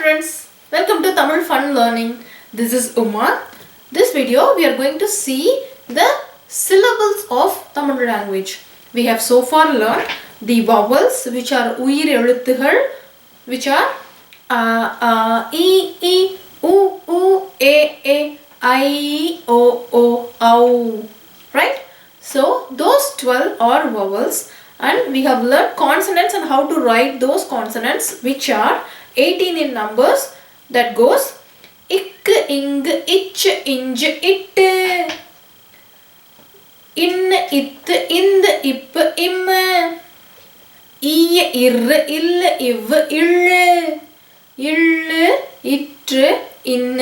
friends, welcome to Tamil Fun Learning. This is Uma. This video we are going to see the syllables of Tamil language. We have so far learned the vowels which are Uyirmei Eluthukal, which are E, U, A, I, O, Au. Right? So those 12 are vowels, and we have learned consonants and how to write those consonants, which are 18 in numbers. That goes ik, ing, ich, inj, it, in, it, ind, ip, im, I, ir, ill, iv, ill, it, in.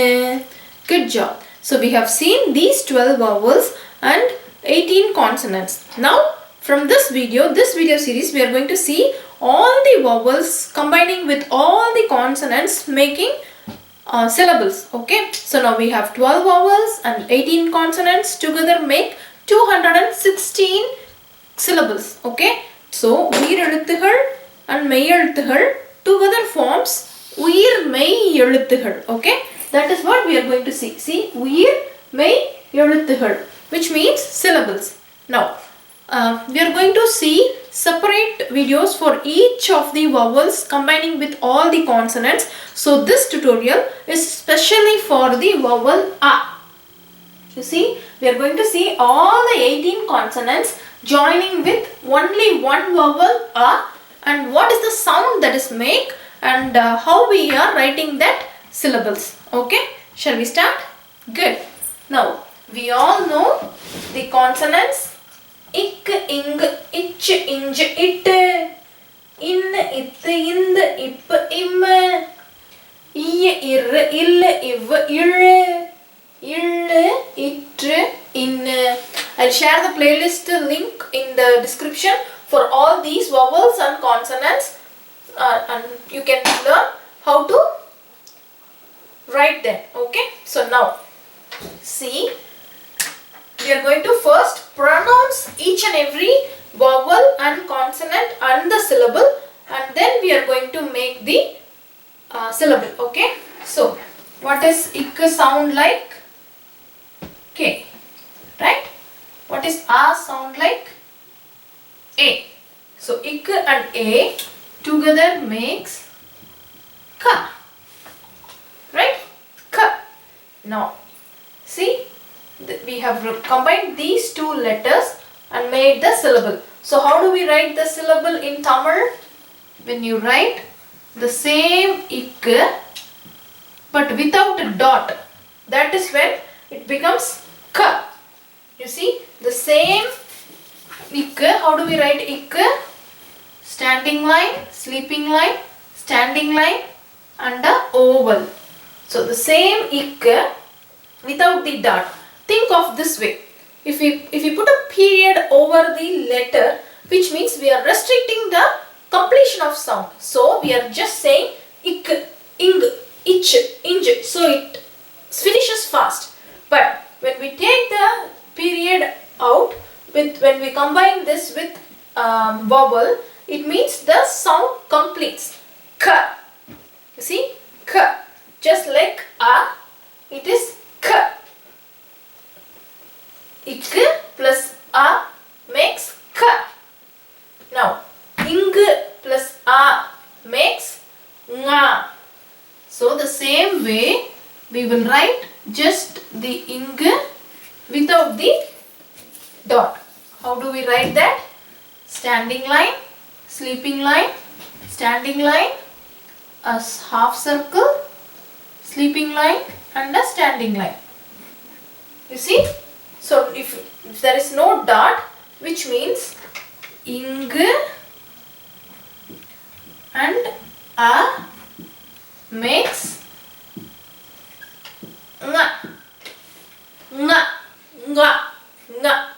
Good job. So we have seen these 12 vowels and 18 consonants. Now from this video series, we are going to see all the vowels combining with all the consonants, making syllables. Okay, so now we have 12 vowels and 18 consonants, together make 216 syllables. Okay, so Uyir Eluthukal and Mei Eluthukal together forms Uyirmei Eluthukal. Okay, that is what we are going to see. See, Uyirmei Eluthukal, which means syllables. Now we are going to see separate videos for each of the vowels combining with all the consonants. So this tutorial is specially for the vowel A. You see, we are going to see all the 18 consonants joining with only one vowel A, and what is the sound that is made, and how we are writing that syllables. Okay, shall we start? Good. Now we all know the consonants ik, ing, ich, inj, it, in, it, ind, ip, im, I, ir, ill, iv, ill, it, in. I'll share the playlist link in the description for all these vowels and consonants, and you can learn how to write them. Okay, so now see, we are going to first pronounce each and every vowel and consonant and the syllable, and then we are going to make the syllable. Okay, so what is ik sound like? K, right? What is a sound like? A. So ik and a together makes ka, right? Ka. Now see, we have combined these two letters and made the syllable. So how do we write the syllable in Tamil? When you write the same ik but without a dot, that is when it becomes ka. You see, the same ik, how do we write ik? Standing line, sleeping line, standing line and a oval. So the same ik without the dot. Think of this way. If we put a period over the letter, which means we are restricting the completion of sound. So we are just saying ik, ing, ich, inj. So it finishes fast. But when we take the period out, when we combine this with vowel, it means the sound completes. Ka. You see, ka. Just like a, it is ka. Ik plus a makes ka. Now ing plus a makes nga. So the same way we will write just the ing without the dot. How do we write that? Standing line, sleeping line, standing line, a half circle, sleeping line and a standing line. You see? So if there is no dot, which means ing and a makes nga, nga, nga, nga.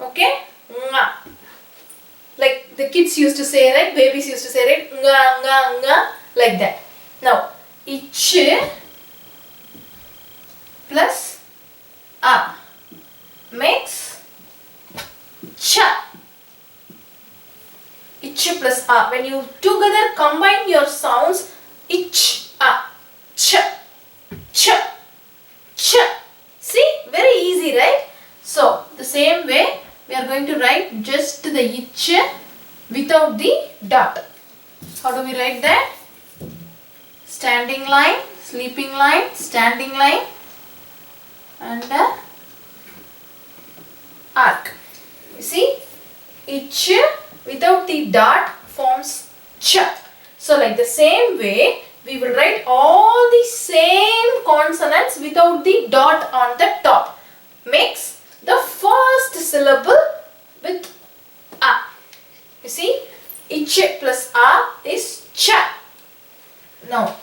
Okay, nga. Like the kids used to say, right? Babies used to say, right? Nga, nga, nga, like that. Now ich plus a makes cha. Ich plus a. When you together combine your sounds, ich, a. ch, ch, ch. See, very easy, right? So, the same way we are going to write just the ich without the dot. How do we write that? Standing line, sleeping line, standing line, and a arc. You see, ich without the dot forms ch. So, like the same way, we will write all the same consonants without the dot on the top. Makes the first syllable with a. You see, ich plus a is cha. Now,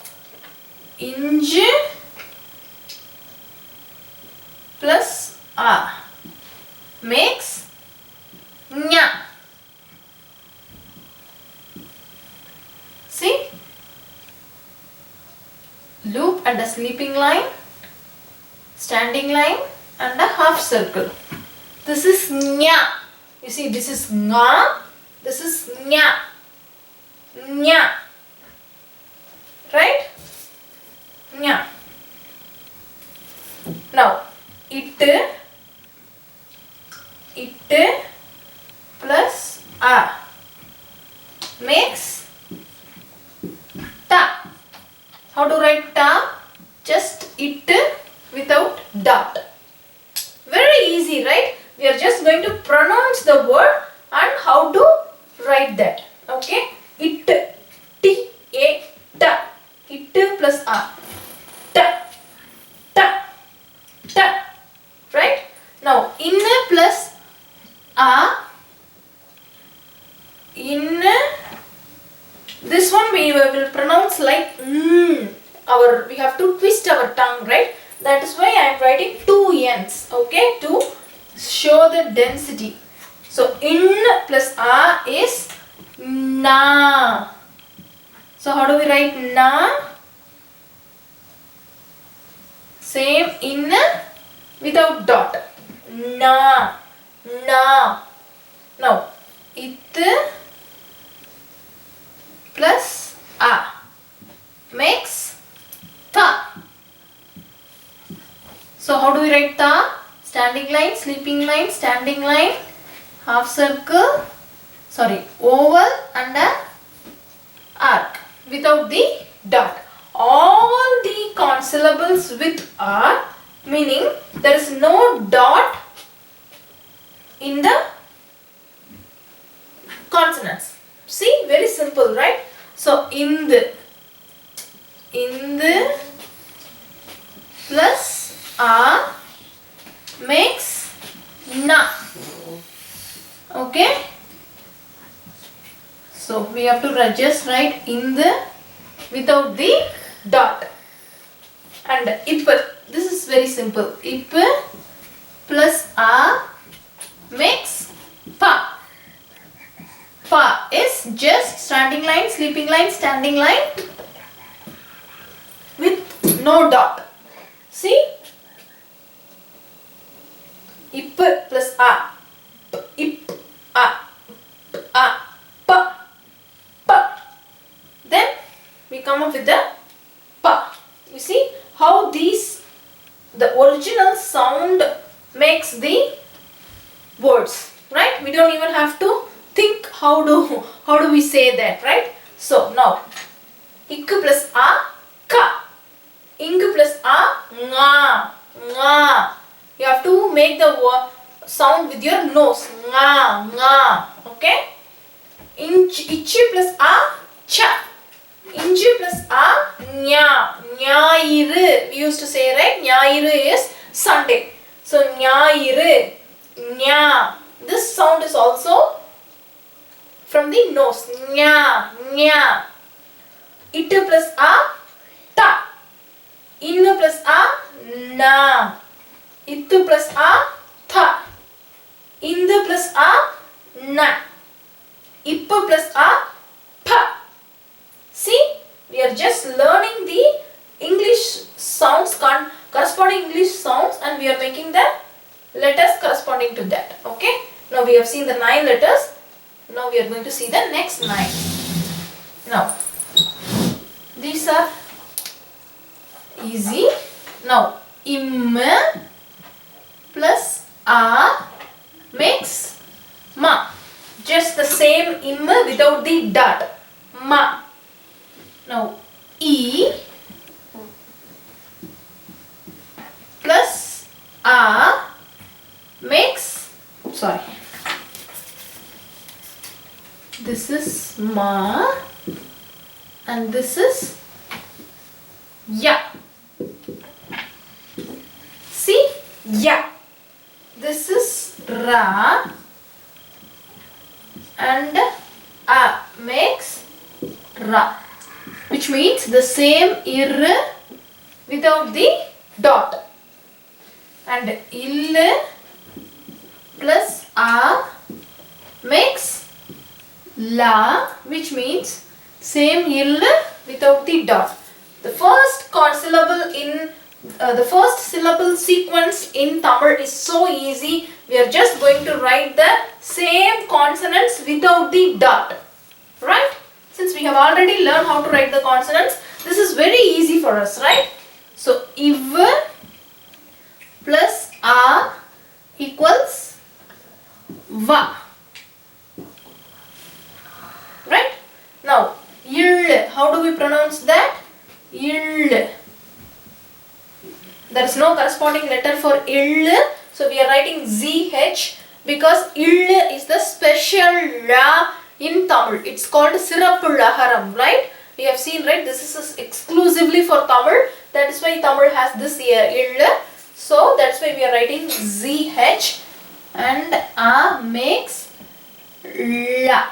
inj plus a makes nya. See, loop and a sleeping line, standing line and a half circle. This is nya. You see, this is nga, this is nya. Nya. Right? Nya. Now, it plus a makes ta. How to write ta? Just it without dot. Very easy, right? We are just going to pronounce the word and how to write that. Okay? It, t, a, ta. It plus a. Ta, ta, ta. Right? Now, in plus a. In this one we will pronounce like we have to twist our tongue, right? That is why I am writing two n's, okay, to show the density. So in plus a is na. So how do we write na? Same in without dot. Na, na. Now it plus a makes ta. So how do we write ta? Standing line, sleeping line, standing line, half circle, oval and a arc without the dot. All the consyllables with a, meaning there is no dot in the consonants. See, very simple, right? So in the plus a makes na. Okay? So we have to just write in the without the dot. And ip, this is very simple. Ip plus a makes pa. Pa is just standing line, sleeping line, standing line with no dot. See? Ip plus a. Ip, a, pa, pa. Then we come up with the pa. You see how the original sound makes the words, right? We don't even have to think how do we say that, right? So now ik plus a, ka. Ing plus a, nga, nga. You have to make the sound with your nose, nga, nga. Okay? Ich plus a, cha. Inj plus a, nya, nyairu. We used to say, right? Nyairu is Sunday. So nyairu, nya. This sound is also from the nose, nya, nya. It plus a, ta. In plus a, na. It plus a, tha. In plus a, na. Ip plus a, pa. See, we are just learning the English sounds, corresponding English sounds, and we are making the letters corresponding to that. Okay. Now we have seen the 9 letters. Now we are going to see the next 9. Now, these are Easy. Now, im plus a makes ma. Just the same im without the dot. Ma. Now, e plus a makes, sorry, this is ma and this is ya. See, ya. This is ra and a makes ra, which means the same ir without the dot. And ill plus a makes la, which means same ill without the dot. The first syllable in the first syllable sequence in Tamil is so easy. We are just going to write the same consonants without the dot. Right? Since we have already learned how to write the consonants, this is very easy for us, right? So, iv plus a equals va. Right? Now, ill, how do we pronounce that? Ill. There is no corresponding letter for ill, so we are writing ZH because ill is the special la in Tamil. It's called Sirappu Laharam, right? We have seen, right? This is exclusively for Tamil. That is why Tamil has this ill. So that's why we are writing ZH and a makes la.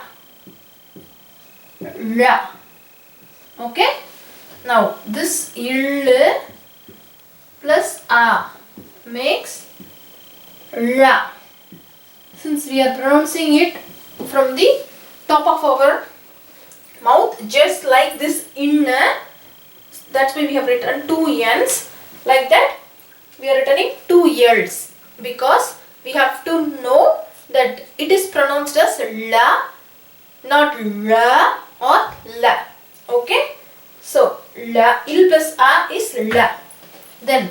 La. Okay? Now this ill plus a makes la. Since we are pronouncing it from the top of our mouth, just like this in, that's why we have written two n's. Like that, we are writing two l's because we have to know that it is pronounced as la, not la or la. Okay? So, la, il plus a is la. Then,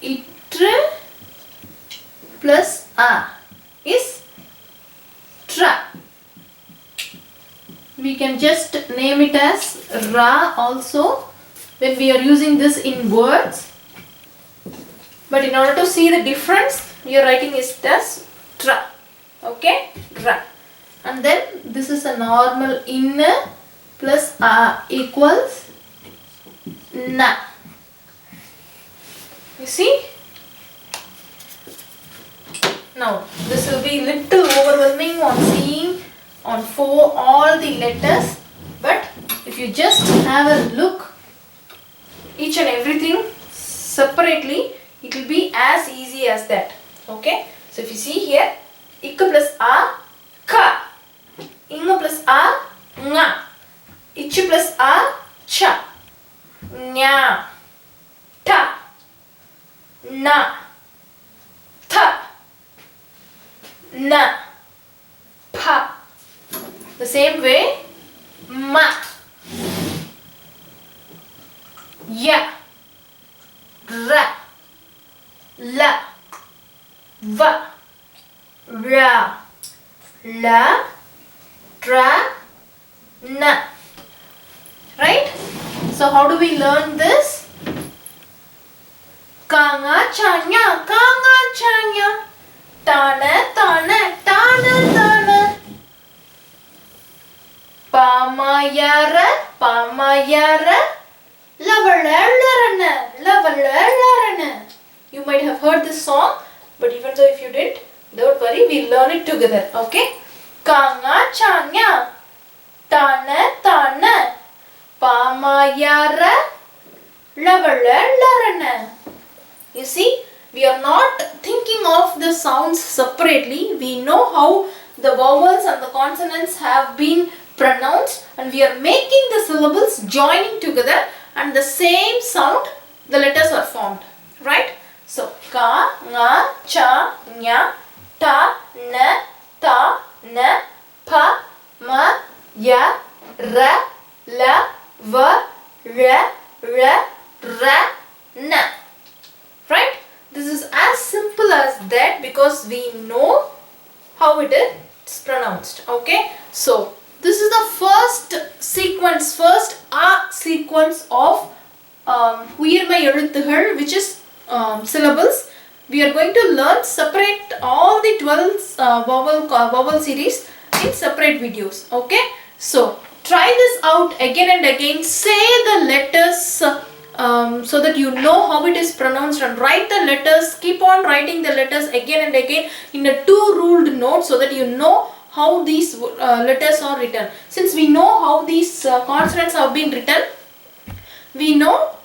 it plus a is tra. We can just name it as ra also when we are using this in words. But in order to see the difference, we are writing it as tra. Okay? Tra. And then this is a normal in plus a equals na. You see? Now, this will be little overwhelming on seeing on all the letters, but if you just have a look each and everything separately, it will be as easy as that. Okay? So, if you see here, ik plus a, ka, ing plus a, nga, ich plus a, cha, nya, ta, na, tha, na, pa. The same way, ma, ya, ra, la, va, ra, la, tra, na. Right? So how do we learn this? Kanga chanya, kanga chanya, tana tana, tana tana. Pamayara, pamayara, lavalalarana, lavalalarana. You might have heard this song, but even though if you didn't, don't worry, we'll learn it together. Okay? Kanga chanya, tana tana, pamayara, lavalalarana. You see, we are not thinking of the sounds separately. We know how the vowels and the consonants have been pronounced, and we are making the syllables joining together, and the same sound, the letters are formed. Right? So, ka, nga, cha, nya, ta, na, ta, na, pa, ma, ya, ra, la, va, ra, ra, is as simple as that because we know how it is pronounced. Okay, so this is the first sequence of Uyirmei Eluthukal, which is syllables. We are going to learn separate all the 12 vowel series in separate videos. Okay, so try this out again and again. Say the letters so that you know how it is pronounced, and write the letters. Keep on writing the letters again and again in a 2 ruled note so that you know how these letters are written. Since we know how these consonants have been written, we know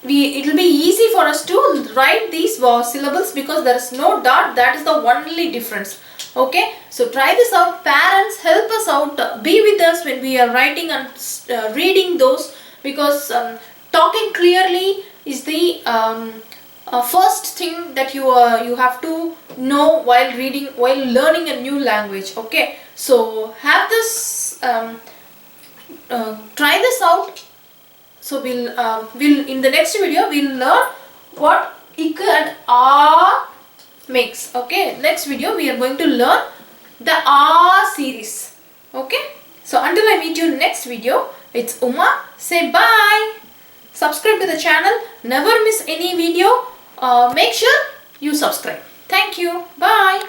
it will be easy for us to write these syllables because there is no dot. That is the only difference. Okay, so try this out. Parents, help us out. Be with us when we are writing and reading those, because talking clearly is the first thing that you have to know while reading, while learning a new language. Okay, so have this try this out. So we'll in the next video we'll learn what ik and a makes. Okay, next video we are going to learn the a series. Okay, so until I meet you next video, it's Uma. Say bye. Subscribe to the channel. Never miss any video. Make sure you subscribe. Thank you. Bye.